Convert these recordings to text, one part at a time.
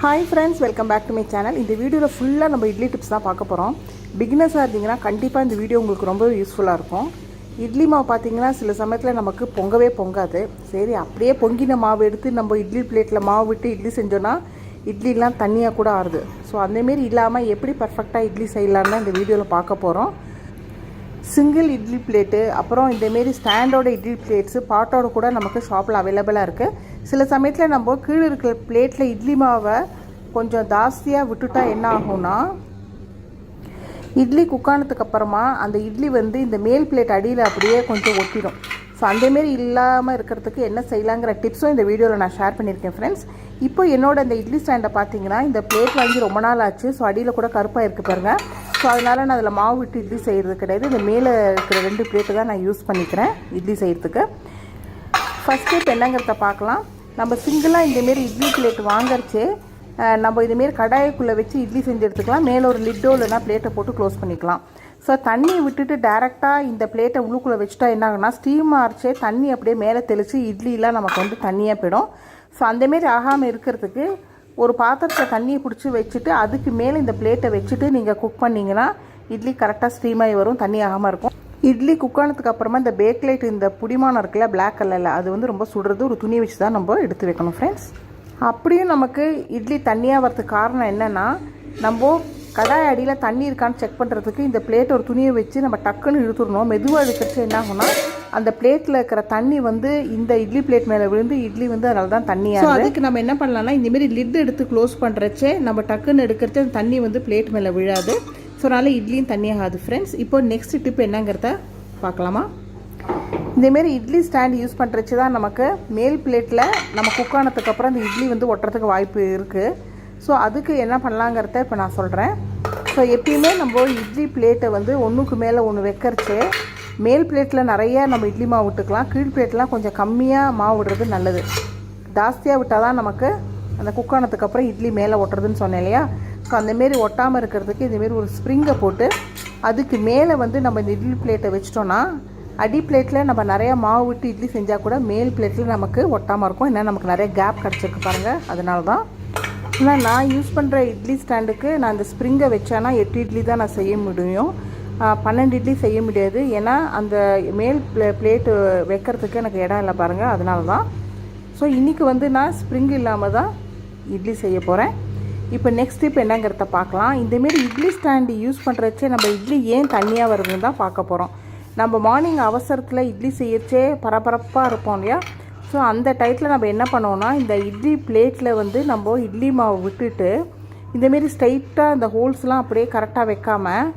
Hi friends, welcome back to my channel. இந்த வீடியோவில் ஃபுல்லாக நம்ம இட்லி டிப்ஸ் தான் பார்க்க போகிறோம். பிகினர்ஸாக இருந்தீங்கன்னா கண்டிப்பாக இந்த வீடியோ உங்களுக்கு ரொம்ப யூஸ்ஃபுல்லாக இருக்கும். இட்லி மாவு பார்த்தீங்கன்னா சில சமயத்தில் நமக்கு பொங்கவே பொங்காது. சரி, அப்படியே பொங்கின மாவு எடுத்து நம்ம இட்லி பிளேட்டில் மாவு விட்டு இட்லி செஞ்சோன்னா இட்லிலாம் தண்ணியாக கூட ஆறுது. ஸோ அந்தமாரி இல்லாமல் எப்படி பர்ஃபெக்டாக இட்லி செய்யலான்னு இந்த வீடியோவில் பார்க்க போகிறோம். சிங்கிள் இட்லி பிளேட்டு, அப்புறம் இந்தமாரி ஸ்டாண்டோட இட்லி பிளேட்ஸு பாட்டோட கூட நமக்கு ஷாப்பில் அவைலபிளாக இருக்குது. சில சமயத்தில் நம்ம கீழே இருக்கிற பிளேட்டில் இட்லி மாவை கொஞ்சம் ஜாஸ்தியாக விட்டுட்டா என்ன ஆகும்னா, இட்லி குக்கானதுக்கு அப்புறமா அந்த இட்லி இந்த மேல் பிளேட் அடியில் அப்படியே கொஞ்சம் ஒட்டிடும். ஸோ அந்தமாரி இல்லாமல் இருக்கிறதுக்கு என்ன செய்யலாங்கிற டிப்ஸும் இந்த வீடியோவில் நான் ஷேர் பண்ணியிருக்கேன் ஃப்ரெண்ட்ஸ். இப்போ என்னோட இந்த இட்லி ஸ்டாண்டை பார்த்தீங்கன்னா இந்த பிளேட் வாங்கி ரொம்ப நாள் ஆச்சு. ஸோ அடியில் கூட கருப்பாக இருக்குது பாருங்கள். ஸோ அதனால் நான் அதில் மாவு விட்டு இட்லி செய்கிறது கிடையாது. இந்த மேலே இருக்கிற 2 பிளேட்டு தான் நான் யூஸ் பண்ணிக்கிறேன் இட்லி செய்கிறதுக்கு. ஃபஸ்ட் ஸ்டெப் என்னங்கிறத பார்க்கலாம். நம்ம சிங்கிளாக இந்தமாரி இட்லி பிளேட் வாங்கறச்சு நம்ம இதுமாரி கடாய்க்குள்ளே வச்சு இட்லி செஞ்சு எடுத்துக்கலாம். மேலே ஒரு லிட்டோ இல்லைனா பிளேட்டை போட்டு க்ளோஸ் பண்ணிக்கலாம். ஸோ தண்ணியை விட்டுட்டு டேரெக்டாக இந்த பிளேட்டை உள்ளுக்குள்ளே வச்சுட்டா என்ன ஆகுனா, ஸ்டீம் ஆகிடுச்சே தண்ணி அப்படியே மேலே தெளித்து இட்லிலாம் நமக்கு தண்ணியாக போயிடும். ஸோ அந்தமாரி ஆகாமல் இருக்கிறதுக்கு ஒரு பாத்திரத்தில் தண்ணியை பிடிச்சி வச்சுட்டு அதுக்கு மேலே இந்த பிளேட்டை வச்சுட்டு நீங்கள் குக் பண்ணிங்கன்னா இட்லி கரெக்டாக ஸ்டீமாகி வரும், தண்ணி ஆகாமல் இருக்கும். இட்லி குக் ஆனதுக்கு அப்புறமா இந்த பேக் லைட், இந்த புடிமானம் இருக்குல்ல பிளாக் கலரில், அது ரொம்ப சுடுறது. ஒரு துணி வச்சு தான் நம்ம எடுத்து வைக்கணும் ஃப்ரெண்ட்ஸ். அப்படியும் நமக்கு இட்லி தண்ணியாக வரதுக்கு காரணம் என்னென்னா, நம்ம கடாய் அடியில் தண்ணி இருக்கான்னு செக் பண்ணுறதுக்கு இந்த பிளேட் ஒரு துணியை வச்சு நம்ம டக்குன்னு இழுத்துடணும். மெதுவாக இழுக்கிறச்சு என்ன ஆகும்னா, அந்த பிளேட்டில் இருக்கிற தண்ணி இந்த இட்லி பிளேட் மேலே விழுந்து இட்லி அதனால தான் தண்ணியாக. அதுக்கு நம்ம என்ன பண்ணலாம்னா, இந்தமாரி லிட் எடுத்து க்ளோஸ் பண்ணுறச்சே நம்ம டக்குன்னு எடுக்கிறச்சு அந்த தண்ணி பிளேட் மேலே விழாது. ஸோ அதனால் இட்லியும் தண்ணியாகாது ஃப்ரெண்ட்ஸ். இப்போ நெக்ஸ்ட் டிப் என்னங்கிறத பார்க்கலாமா. இந்தமாரி இட்லி ஸ்டாண்ட் யூஸ் பண்ணுறச்சு தான் நமக்கு மேல் பிளேட்டில் நம்ம குக் ஆனதுக்கப்புறம் இந்த இட்லி ஒட்டுறதுக்கு வாய்ப்பு இருக்குது. ஸோ அதுக்கு என்ன பண்ணலாங்கிறத இப்போ நான் சொல்கிறேன். ஸோ எப்பயுமே நம்ம இட்லி பிளேட்டை ஒன்றுக்கு மேலே ஒன்று வைக்கிறச்சு மேல் பிளேட்டில் நிறைய நம்ம இட்லி மாவு விட்டுக்கலாம். கீழ் பிளேட்லாம் கொஞ்சம் கம்மியாக மாவு விடுறது நல்லது. ஜாஸ்தியாக விட்டால் தான் நமக்கு அந்த குக் ஆனதுக்கப்புறம் இட்லி மேலே ஒட்டுறதுன்னு சொன்னேன் இல்லையா. ஸோ அந்தமாரி ஒட்டாமல் இருக்கிறதுக்கு இந்தமாரி ஒரு ஸ்ப்ரிங்கை போட்டு அதுக்கு மேலே நம்ம இந்த இட்லி பிளேட்டை வச்சிட்டோன்னா, அடி பிளேட்டில் நம்ம நிறையா மாவு விட்டு இட்லி செஞ்சால் கூட மேல் பிளேட்டில் நமக்கு ஒட்டாமல் இருக்கும். ஏன்னா நமக்கு நிறைய கேப் கிடச்சிருக்கு பாருங்கள். அதனால தான். ஆனால் நான் யூஸ் பண்ணுற இட்லி ஸ்டாண்டுக்கு நான் இந்த ஸ்ப்ரிங்கை வச்சேன்னா 8 இட்லி தான் நான் செய்ய முடியும், 12 இட்லி செய்ய முடியாது. ஏன்னா அந்த மேல் பிளேட்டு வைக்கிறதுக்கு எனக்கு இடம் இல்லை பாருங்கள். அதனால தான். ஸோ இன்றைக்கி நான் ஸ்ப்ரிங் இல்லாமல் தான் இட்லி செய்ய போகிறேன். இப்போ நெக்ஸ்ட் டிப் என்னங்கிறத பார்க்கலாம். இந்தமாரி இட்லி ஸ்டாண்டு யூஸ் பண்ணுறச்சே நம்ம இட்லி ஏன் தண்ணியாக வருதுன்னு தான் பார்க்க போகிறோம். நம்ம மார்னிங் அவசரத்தில் இட்லி செய்யறச்சே பரபரப்பாக இருப்போம் இல்லையா. ஸோ அந்த டைத்தில் நம்ம என்ன பண்ணுவோன்னா, இந்த இட்லி பிளேட்டில் நம்ம இட்லி மாவு விட்டுட்டு இந்தமாரி ஸ்ட்ரைட்டாக இந்த ஹோல்ஸ்லாம் அப்படியே கரெக்டாக வைக்காமல்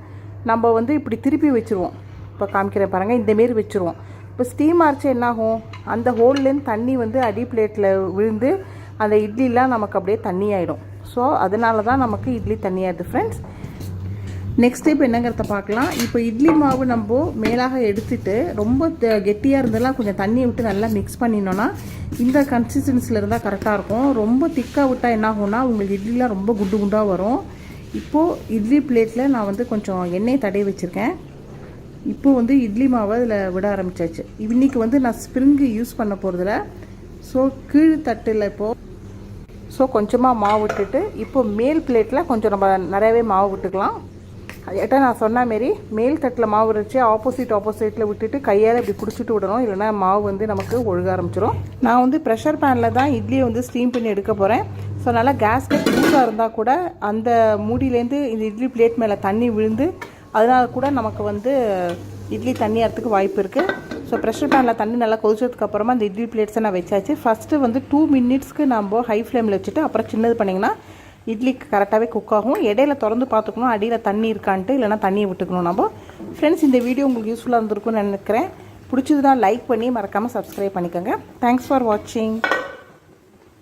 நம்ம இப்படி திருப்பி வச்சுருவோம். இப்போ காமிக்கிறேன் பாருங்கள். இந்தமாரி வச்சுருவோம். இப்போ ஸ்டீம் ஆச்சு என்னாகும், அந்த ஹோல்லேருந்து தண்ணி அடி பிளேட்டில் விழுந்து அந்த இட்லிலாம் நமக்கு அப்படியே தண்ணி ஆகிடும். ஸோ அதனால தான் நமக்கு இட்லி தண்ணியாகிடுது ஃப்ரெண்ட்ஸ். நெக்ஸ்ட் டைப் என்னங்கிறத பார்க்கலாம். இப்போ இட்லி மாவு நம்ம மேலாக எடுத்துகிட்டு ரொம்ப கெட்டியாக இருந்தெல்லாம் கொஞ்சம் தண்ணியை விட்டு நல்லா மிக்ஸ் பண்ணினோன்னா இந்த கன்சிஸ்டன்சியில் இருந்தால் கரெக்டாக இருக்கும். ரொம்ப திக்காக விட்டால் என்ன ஆகும்னா உங்களுக்கு இட்லிலாம் ரொம்ப குண்டு குண்டாக வரும். இப்போது இட்லி பிளேட்டில் நான் கொஞ்சம் எண்ணெய் தடவி வச்சுருக்கேன். இப்போது இட்லி மாவை அதில் விட ஆரம்பித்தாச்சு. இன்றைக்கி நான் ஸ்ப்ரிங்கு யூஸ் பண்ண போகிறதில்ல. ஸோ கீழ் தட்டில் கொஞ்சமாக மாவு விட்டுட்டு இப்போது மேல் பிளேட்டில் கொஞ்சம் நம்ம நிறையவே மாவு விட்டுக்கலாம். ஏட்டா நான் சொன்ன மாரி மேல் தட்டில் மாவு வச்சு ஆப்போசிட்டில் விட்டுட்டு கையால் இப்படி பிடிச்சிட்டு விடணும். இல்லைனா மாவு நமக்கு ஒழுக ஆரம்பிச்சிடும். நான் ப்ரெஷர் பேனில் தான் இட்லியை ஸ்டீம் பண்ணி எடுக்க போகிறேன். ஸோ நல்லா கேஸ்கட் லூஸாக இருந்தால் கூட அந்த மூடியிலேருந்து இந்த இட்லி பிளேட் மேலே தண்ணி விழுந்து அதனால கூட நமக்கு இட்லி தண்ணியாகிறதுக்கு வாய்ப்பு இருக்குது. ஸோ ப்ரெஷர் பேனில் தண்ணி நல்லா கொதிச்சதுக்கப்புறமா இந்த இட்லி பிளேட்ஸை நான் வச்சாச்சு. ஃபஸ்ட்டு 2 மினிட்ஸ்க்கு நம்ம ஹை ஃப்ளேமில் வச்சுட்டு அப்புறம் சின்னது பண்ணிங்கன்னா இட்லிக்கு கரெக்டாகவே குக் ஆகும். இடையில திறந்து பார்த்துக்கணும் அடியில் தண்ணி இருக்கான்ட்டு, இல்லைனா தண்ணியை விட்டுக்கணும் நம்ம. ஃப்ரெண்ட்ஸ், இந்த வீடியோ உங்களுக்கு யூஸ்ஃபுல்லாக இருந்திருக்குன்னு நினைக்கிறேன். பிடிச்சதுன்னா லைக் பண்ணி மறக்காமல் சப்ஸ்கிரைப் பண்ணிக்கோங்க. தேங்க்ஸ் ஃபார் வாட்சிங்.